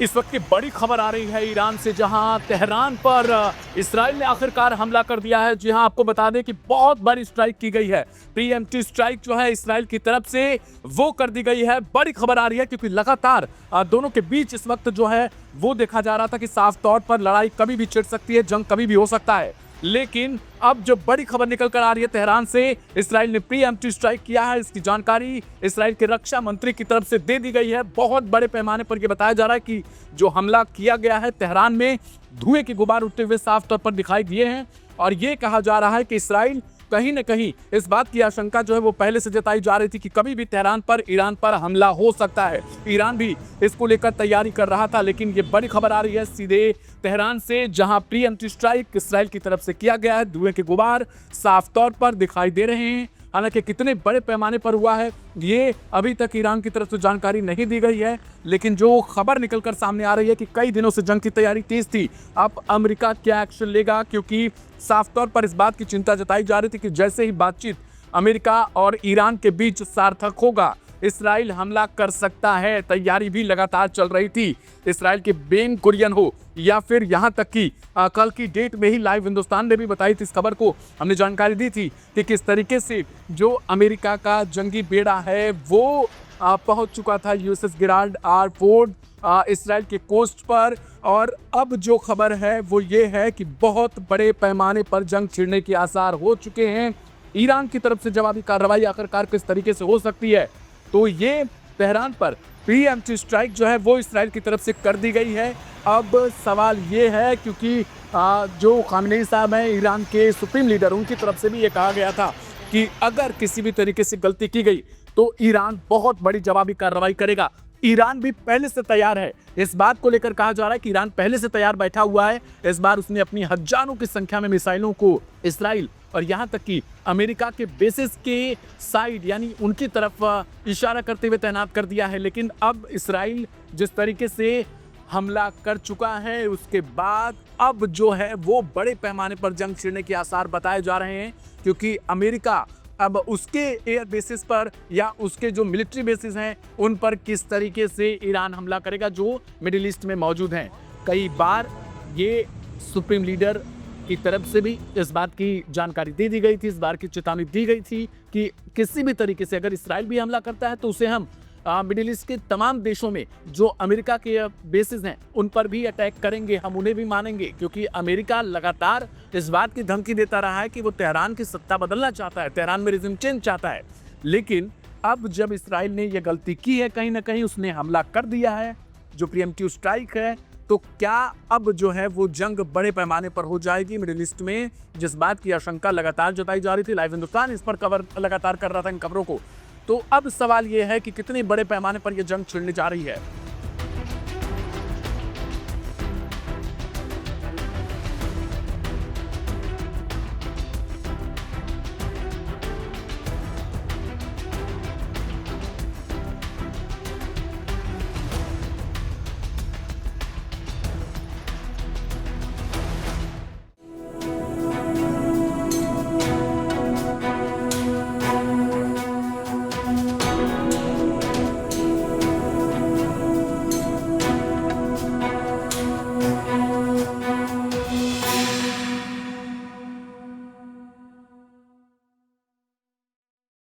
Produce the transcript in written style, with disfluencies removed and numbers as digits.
इस वक्त की बड़ी खबर आ रही है ईरान से, जहां तेहरान पर इसराइल ने आखिरकार हमला कर दिया है। जी हां, आपको बता दें कि बहुत बड़ी स्ट्राइक की गई है। प्रीएम्प्टिव स्ट्राइक जो है इसराइल की तरफ से वो कर दी गई है। बड़ी खबर आ रही है क्योंकि लगातार दोनों के बीच इस वक्त जो है वो देखा जा रहा था कि साफ तौर पर लड़ाई कभी भी छिड़ सकती है, जंग कभी भी हो सकता है। लेकिन अब जो बड़ी खबर निकल कर आ रही है तेहरान से, इसराइल ने प्रीएम्प्टिव स्ट्राइक किया है। इसकी जानकारी इसराइल के रक्षा मंत्री की तरफ से दे दी गई है। बहुत बड़े पैमाने पर यह बताया जा रहा है कि जो हमला किया गया है तेहरान में, धुएं के गुबार उठते हुए साफ तौर पर दिखाई दिए हैं। और यह कहा जा रहा है कि इसराइल कहीं न कहीं इस बात की आशंका जो है वो पहले से जताई जा रही थी कि कभी भी तेहरान पर, ईरान पर हमला हो सकता है। ईरान भी इसको लेकर तैयारी कर रहा था, लेकिन ये बड़ी खबर आ रही है सीधे तेहरान से, जहां प्रीएम्प्टिव स्ट्राइक इसराइल की तरफ से किया गया है। धुएं के गुबार साफ तौर पर दिखाई दे रहे हैं। हालांकि कितने बड़े पैमाने पर हुआ है ये अभी तक ईरान की तरफ से जानकारी नहीं दी गई है, लेकिन जो खबर निकलकर सामने आ रही है कि कई दिनों से जंग की तैयारी तेज थी। अब अमेरिका क्या एक्शन लेगा, क्योंकि साफ तौर पर इस बात की चिंता जताई जा रही थी कि जैसे ही बातचीत अमेरिका और ईरान के बीच सार्थक होगा, इसराइल हमला कर सकता है। तैयारी भी लगातार चल रही थी। इसराइल के बेन गुरियन हो या फिर यहां तक कि कल की डेट में ही लाइव हिंदुस्तान ने भी बताई थी, इस खबर को हमने जानकारी दी थी कि किस तरीके से जो अमेरिका का जंगी बेड़ा है वो पहुंच चुका था USS Gerald R Ford Israel के कोस्ट पर। और अब जो खबर है वो ये है कि बहुत बड़े पैमाने पर जंग छिड़ने के आसार हो चुके हैं। ईरान की तरफ से जवाबी कार्रवाई आखिरकार किस तरीके से हो सकती है, तो ये तेहरान पर प्रीएम्प्टिव स्ट्राइक जो है वो इसराइल की तरफ से कर दी गई है। अब सवाल ये है, क्योंकि जो खामेनेई साहब हैं ईरान के सुप्रीम लीडर, उनकी तरफ से भी ये कहा गया था कि अगर किसी भी तरीके से गलती की गई तो ईरान बहुत बड़ी जवाबी कार्रवाई करेगा। ईरान भी पहले से तैयार है। इस बात को लेकर कहा जा रहा है कि ईरान पहले से तैयार बैठा हुआ है। इस बार उसने अपनी हजारों की संख्या में मिसाइलों को इसराइल और यहां तक कि अमेरिका के बेसिस के साइड यानी उनकी तरफ इशारा करते हुए तैनात कर दिया है। लेकिन अब इसराइल जिस तरीके से हमला कर चुका है, उसके बाद अब जो है वो बड़े पैमाने पर जंग छिड़ने के आसार बताए जा रहे हैं, क्योंकि अमेरिका अब उसके एयर बेसिस पर या उसके जो मिलिट्री बेसिस हैं उन पर किस तरीके से ईरान हमला करेगा जो मिडिल ईस्ट में मौजूद हैं। कई बार ये सुप्रीम लीडर की तरफ से भी इस बात की जानकारी दे दी गई थी, इस बार की चेतावनी दी गई थी कि किसी भी तरीके से अगर इसराइल भी हमला करता है तो उसे हम मिडिल ईस्ट के तमाम देशों में जो अमेरिका के बेसिस हैं उन पर भी अटैक करेंगे, हम उन्हें भी मानेंगे। क्योंकि अमेरिका लगातार इस बात की धमकी देता रहा है कि वो तेहरान की सत्ता बदलना चाहता है, तेहरान में रिजिम चेंज चाहता है। लेकिन अब जब इसराइल ने यह गलती की है, कहीं ना कहीं उसने हमला कर दिया है, जो प्रीएम्प्टिव स्ट्राइक है, तो क्या अब जो है वो जंग बड़े पैमाने पर हो जाएगी मिडिल ईस्ट में, जिस बात की आशंका लगातार जताई जा रही थी। लाइव हिंदुस्तान इस पर कवर लगातार कर रहा था इन खबरों को। तो अब सवाल ये है कि कितने बड़े पैमाने पर यह जंग छिड़ने जा रही है।